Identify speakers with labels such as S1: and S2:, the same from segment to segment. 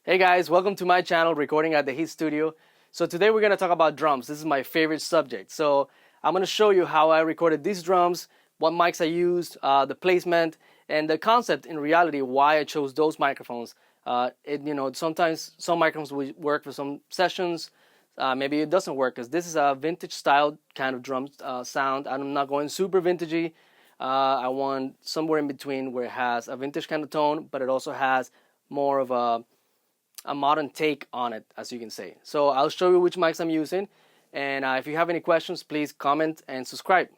S1: Hey guys, welcome to my channel, recording at the Heat Studio. So today we're going to talk about drums. This is my favorite subject. So I'm going to show you how I recorded these drums, what mics I used, the placement, and the concept in reality why I chose those microphones. Sometimes some microphones will work for some sessions. Maybe it doesn't work because this is a vintage style kind of drum sound. I'm not going super vintagey. I want somewhere in between where it has a vintage kind of tone, but it also has more of a modern take on it, as you can say. So I'll show you which mics I'm using, and if you have any questions, please comment and subscribe.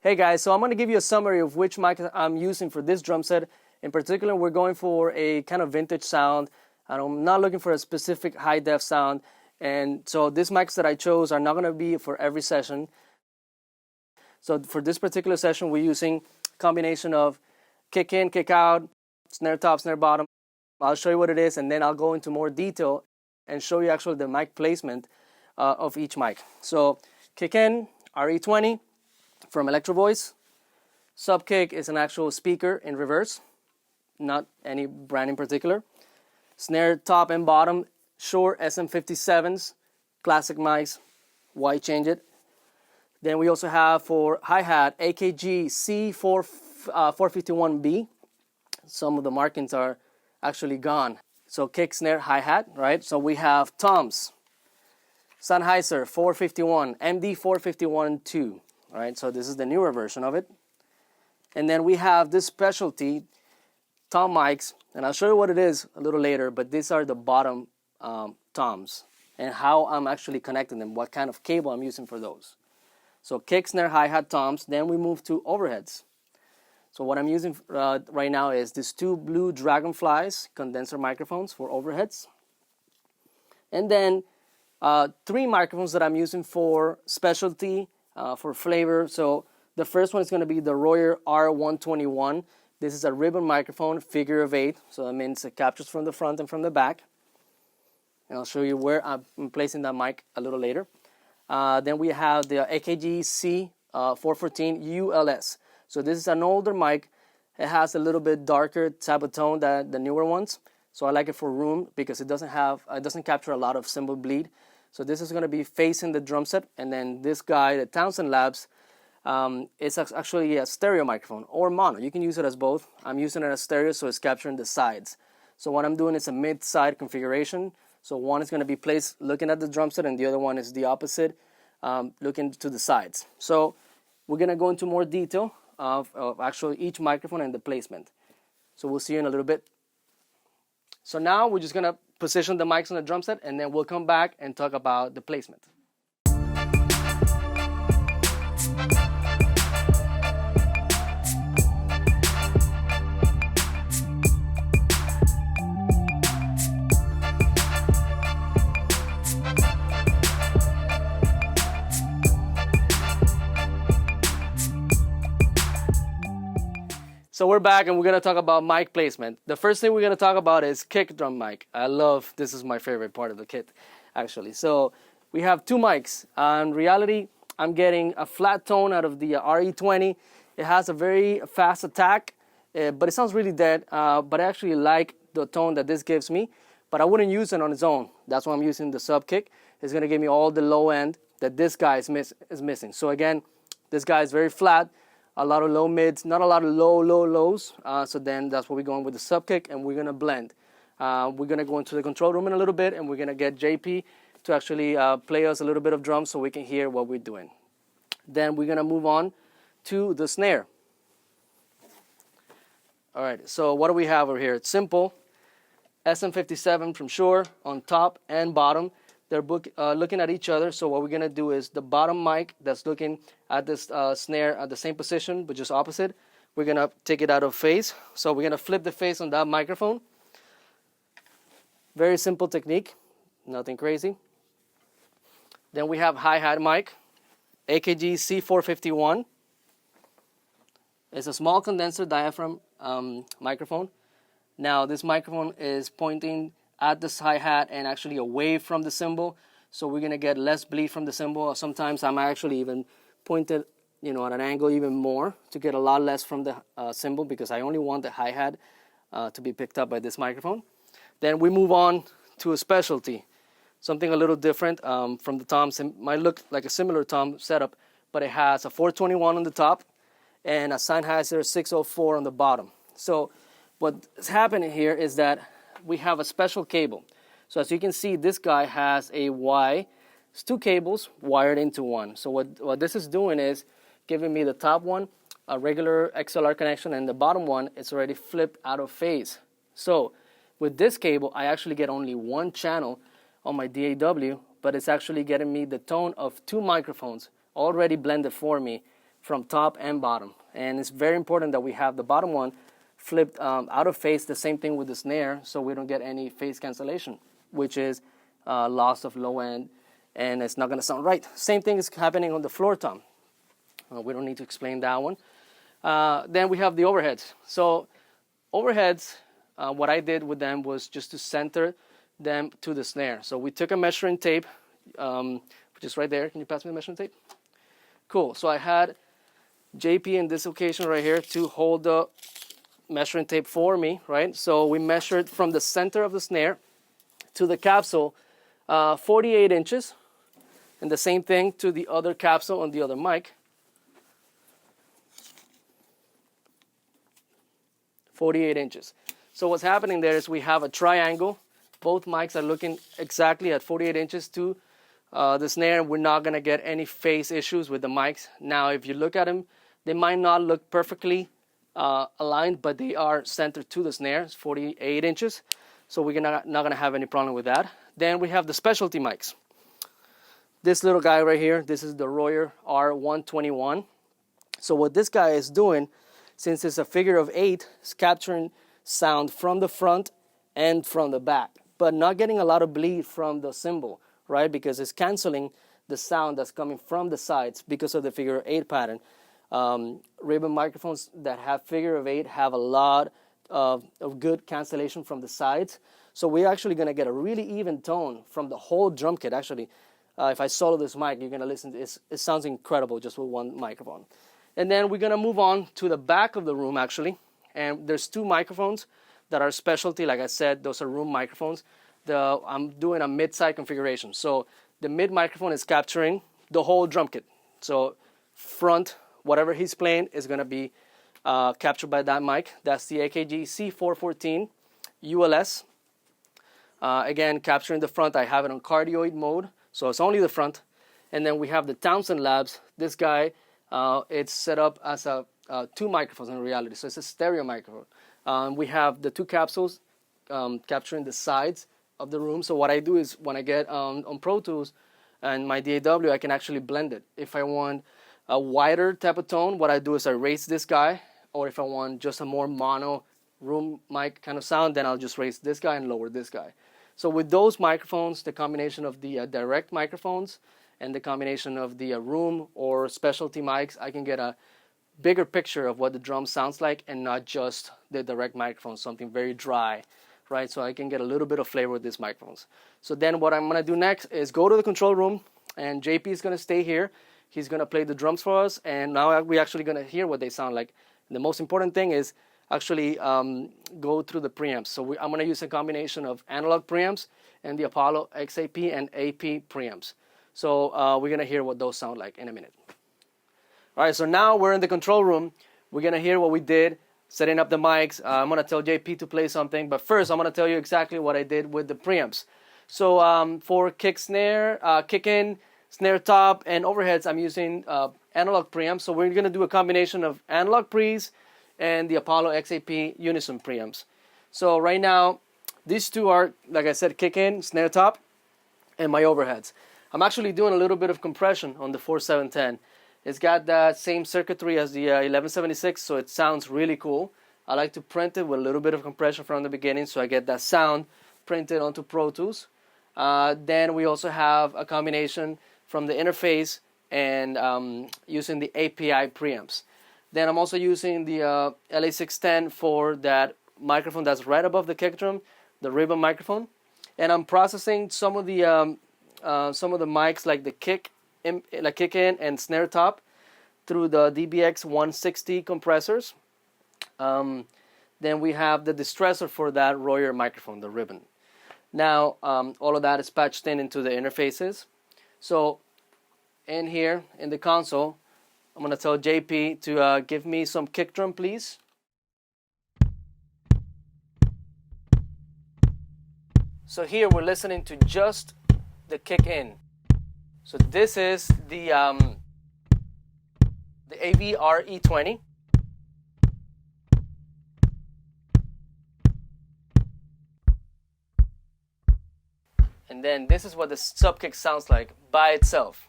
S1: Hey guys, so I'm going to give you a summary of which mic I'm using for this drum set. In particular, we're going for a kind of vintage sound, and I'm not looking for a specific high def sound. And so these mics that I chose are not going to be for every session. So for this particular session, we're using a combination of kick in, kick out, snare top, snare bottom. I'll show you what it is, and then I'll go into more detail and show you actually the mic placement of each mic. So kick in, RE20 from ELECTRO Voice. Sub kick is an actual speaker in reverse, not any brand in particular. Snare top and bottom, SHURE SM57s, classic mics. Why change it? Then we also have for hi-hat AKG C451B. Some of the markings are actually gone. So kick, snare, hi-hat, right? So we have toms, SENNHEISER 451, MD 451-2, right? So this is the newer version of it. And then we have this specialty tom mics, and I'll show you what it is a little later, but these are the bottom toms and how I'm actually connecting them, what kind of cable I'm using for those. So kick, snare, hi-hat, toms. Then we move to overheads. So what I'm using right now is these two blue DRAGONFLYs condenser microphones for overheads. And then three microphones that I'm using for specialty, for flavor. So the first one is going to be the Royer R121. This is a ribbon microphone, figure of 8. So that means it captures from the front and from the back. And I'll show you where I'm placing that mic a little later. Then we have the AKG C414 ULS. So this is an older mic. It has a little bit darker type of tone than the newer ones. So I like it for room because it doesn't capture a lot of cymbal bleed. So this is going to be facing the drum set. And then this guy, the Townsend Labs, it's actually a stereo microphone or mono. You can use it as both. I'm using it as stereo, so it's capturing the sides. So what I'm doing is a mid-side configuration. So one is going to be placed looking at the drum set, and the other one is the opposite, looking to the sides. So we're going to go into more detail of actually each microphone and the placement. So we'll see you in a little bit. So now we're just going to position the mics on the drum set, and then we'll come back and talk about the placement. So we're back and we're going to talk about mic placement. The first thing we're going to talk about is kick drum mic. This is my favorite part of the kit, actually. So we have two mics. In reality, I'm getting a flat tone out of the RE20. It has a very fast attack, but it sounds really dead. But I actually like the tone that this gives me, but I wouldn't use it on its own. That's why I'm using the sub kick. It's going to give me all the low end that this guy is missing. So again, this guy is very flat. A lot of low mids, not a lot of low lows. So then that's what we're going with the sub kick, and we're gonna blend. We're gonna go into the control room in a little bit, and we're gonna get JP to actually play us a little bit of drums so we can hear what we're doing. Then we're gonna move on to the snare. All right, so what do we have over here? It's simple. SM57 from SHURE on top and bottom. They're looking at each other, so what we're going to do is the bottom mic that's looking at this snare at the same position, but just opposite, we're going to take it out of phase. So we're going to flip the face on that microphone. Very simple technique, nothing crazy. Then we have hi-hat mic, AKG C451. It's a small condenser diaphragm microphone. Now this microphone is pointing at this hi-hat and actually away from the cymbal. So we're gonna get less bleed from the cymbal. Sometimes I'm actually even pointed, you know, at an angle even more to get a lot less from the cymbal, because I only want the hi-hat to be picked up by this microphone. Then we move on to a specialty, something a little different from the toms. It might look like a similar tom setup, but it has a 421 on the top and a Sennheiser 604 on the bottom. So what's happening here is that we have a special cable. So as you can see, this guy has a Y. It's two cables wired into one. So what this is doing is giving me the top one, a regular XLR connection, and the bottom one, it's already flipped out of phase. So with this cable, I actually get only one channel on my DAW, but it's actually getting me the tone of two microphones already blended for me from top and bottom. And it's very important that we have the bottom one flipped out of phase, the same thing with the snare, so we don't get any phase cancellation, which is loss of low end, and it's not going to sound right. Same thing is happening on the floor tom. We don't need to explain that one. Then we have the overheads. So overheads, what I did with them was just to center them to the snare. So we took a measuring tape, which is right there. Can you pass me the measuring tape? Cool. So I had JP in this occasion right here to hold the measuring tape for me, right? So we measured from the center of the snare to the capsule 48 inches, and the same thing to the other capsule on the other mic. 48 inches. So what's happening there is we have a triangle. Both mics are looking exactly at 48 inches to the snare. We're not going to get any phase issues with the mics. Now, if you look at them, they might not look perfectly aligned, but they are centered to the snare. It's 48 inches. So we're not going to have any problem with that. Then we have the specialty mics. This little guy right here, this is the Royer R121. So what this guy is doing, since it's a figure of 8, is capturing sound from the front and from the back, but not getting a lot of bleed from the cymbal, right? Because it's canceling the sound that's coming from the sides because of the figure of 8 pattern. Ribbon microphones that have figure of 8 have a lot of good cancellation from the sides. So we're actually going to get a really even tone from the whole drum kit. Actually, if I solo this mic, you're going to listen. It sounds incredible just with one microphone. And then we're going to move on to the back of the room, actually. And there's 2 microphones that are specialty. Like I said, those are room microphones. I'm doing a mid-side configuration. So the mid microphone is capturing the whole drum kit. So front, whatever he's playing is going to be captured by that mic. That's the AKG C414 ULS. Again, capturing the front. I have it on cardioid mode, so it's only the front. And then we have the Townsend Labs. This guy, it's set up as 2 microphones in reality, so it's a stereo microphone. We have the 2 capsules capturing the sides of the room. So what I do is when I get on Pro Tools and my DAW, I can actually blend it. If I want a wider type of tone, what I do is I raise this guy, or if I want just a more mono room mic kind of sound, then I'll just raise this guy and lower this guy. So with those microphones, the combination of the direct microphones and the combination of the room or specialty mics, I can get a bigger picture of what the drum sounds like and not just the direct microphone, something very dry, right? So I can get a little bit of flavor with these microphones. So then what I'm going to do next is go to the control room, and JP is going to stay here. He's going to play the drums for us, and now we're actually going to hear what they sound like. And the most important thing is actually go through the preamps. So I'm going to use a combination of analog preamps and the Apollo XAP and AP preamps. So we're going to hear what those sound like in a minute. All right, so now we're in the control room. We're going to hear what we did, setting up the mics. I'm going to tell JP to play something, but first I'm going to tell you exactly what I did with the preamps. So for kick snare, kick in, snare top, and overheads, I'm using analog preamps. So we're going to do a combination of analog pre's and the Apollo XAP Unison preamps. So right now, these 2 are, like I said, kick in, snare top, and my overheads. I'm actually doing a little bit of compression on the 4710. It's got that same circuitry as the 1176, so it sounds really cool. I like to print it with a little bit of compression from the beginning, so I get that sound printed onto Pro Tools. Then we also have a combination from the interface and using the API preamps. Then I'm also using the LA610 for that microphone that's right above the kick drum, the ribbon microphone. And I'm processing some of the some of the mics like the kick in and snare top through the DBX 160 compressors. Then we have the distressor for that Royer microphone, the ribbon. Now all of that is patched into the interfaces. So in here in the console, I'm going to tell JP to give me some kick drum, please. So here we're listening to just the kick in. So this is the AVR E20. And then this is what the sub kick sounds like by itself.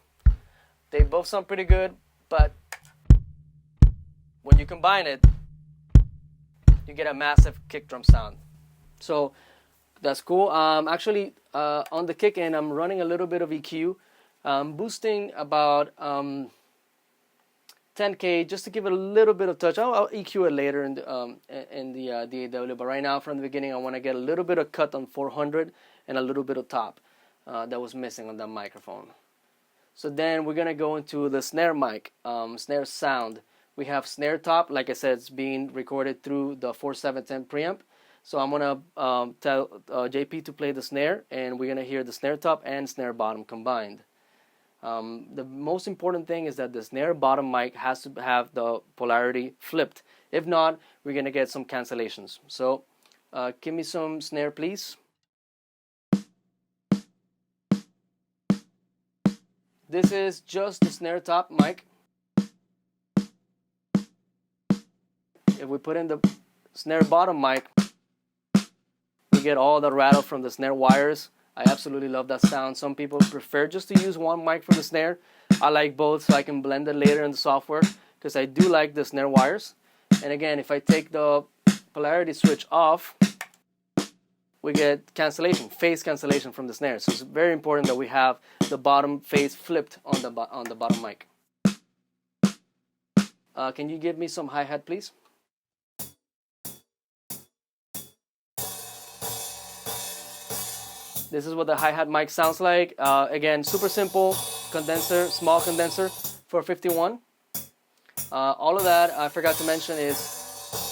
S1: They both sound pretty good, but when you combine it, you get a massive kick drum sound. So that's cool. Actually, on the kick in, I'm running a little bit of EQ, boosting about 10K just to give it a little bit of touch. I'll EQ it later in the DAW, but right now from the beginning, I want to get a little bit of cut on 400 and a little bit of top that was missing on that microphone. So then we're gonna go into the snare mic, snare sound. We have snare top, like I said, it's being recorded through the 4710 preamp. So I'm gonna tell JP to play the snare, and we're gonna hear the snare top and snare bottom combined. The most important thing is that the snare bottom mic has to have the polarity flipped. If not, we're gonna get some cancellations. So give me some snare, please. This is just the snare top mic. If we put in the snare bottom mic, we get all the rattle from the snare wires. I absolutely love that sound. Some people prefer just to use one mic for the snare. I like both so I can blend it later in the software because I do like the snare wires. And again, if I take the polarity switch off, we get cancellation, phase cancellation from the snare. So it's very important that we have the bottom phase flipped on the bottom mic. Can you give me some hi-hat, please? This is what the hi-hat mic sounds like. Again, super simple condenser, small condenser for 51. All of that I forgot to mention is,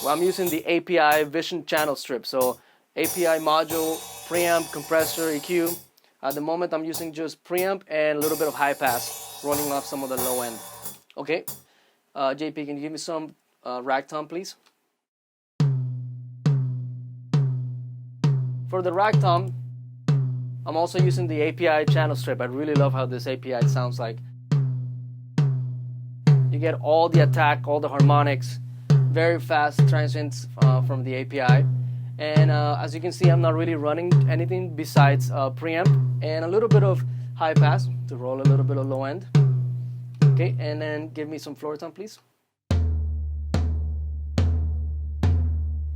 S1: well, I'm using the API Vision channel strip. So API module, preamp, compressor, EQ. At the moment, I'm using just preamp and a little bit of high pass, running off some of the low end. Okay, JP, can you give me some rag tom, please? For the rag tom, I'm also using the API channel strip. I really love how this API sounds like. You get all the attack, all the harmonics, very fast transients from the API. And as you can see, I'm not really running anything besides preamp and a little bit of high pass to roll a little bit of low end. Okay, and then give me some floor tom, please.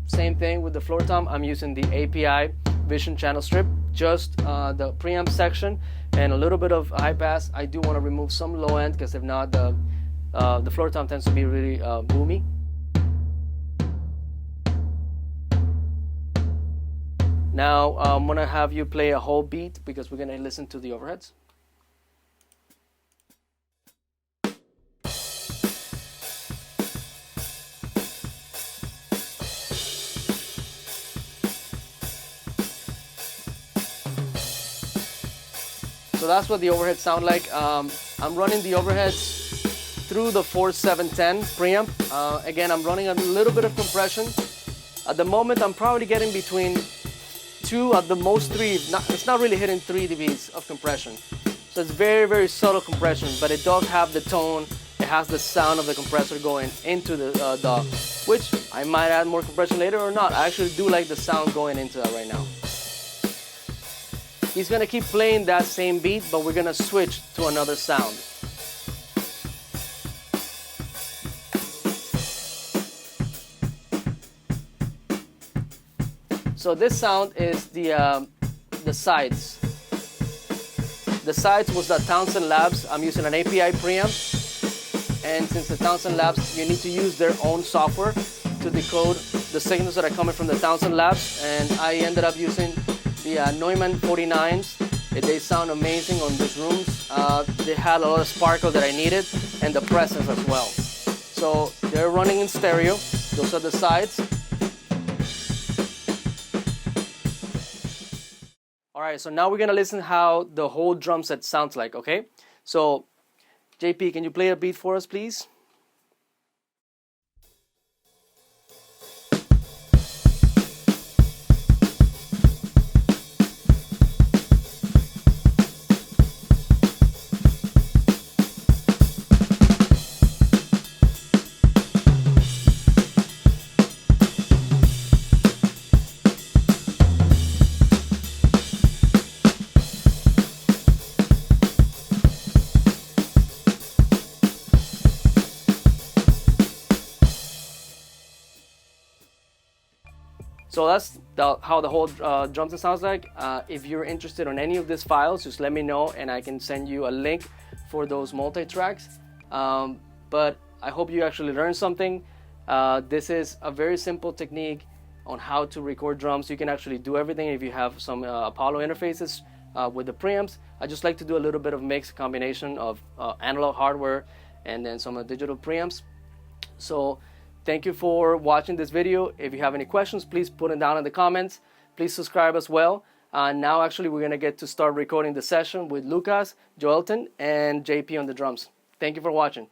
S1: Same thing with the floor tom. I'm using the API Vision channel strip, just the preamp section and a little bit of high pass. I do want to remove some low end because if not, the floor tom tends to be really boomy. Now I'm gonna have you play a whole beat because we're gonna listen to the overheads. So that's what the overheads sound like. I'm running the overheads through the 4710 preamp. Again, I'm running a little bit of compression. At the moment, I'm probably getting between 2 at the most 3. It's not really hitting 3 dBs of compression. So it's very, very subtle compression, but it does have the tone. It has the sound of the compressor going into the DAW, which I might add more compression later or not. I actually do like the sound going into that right now. He's gonna keep playing that same beat, but we're gonna switch to another sound. So this sound is the sides. The sides was the Townsend Labs. I'm using an API preamp, and since the Townsend Labs, you need to use their own software to decode the signals that are coming from the Townsend Labs, and I ended up using the Neumann 49s They sound amazing on these rooms. They had a lot of sparkle that I needed and the presence as well. So they're running in stereo. Those are the sides. All right, so now we're gonna listen how the whole drum set sounds like, okay? So JP, can you play a beat for us, please? So that's how the whole drum set sounds like. If you're interested in any of these files, just let me know and I can send you a link for those multi-tracks. But I hope you actually learned something. This is a very simple technique on how to record drums. You can actually do everything if you have some Apollo interfaces with the preamps. I just like to do a little bit of mix combination of analog hardware and then some digital preamps. So thank you for watching this video. If you have any questions, please put them down in the comments. Please subscribe as well. Now actually we're gonna get to start recording the session with Lucas, Joelton, and JP on the drums. Thank you for watching.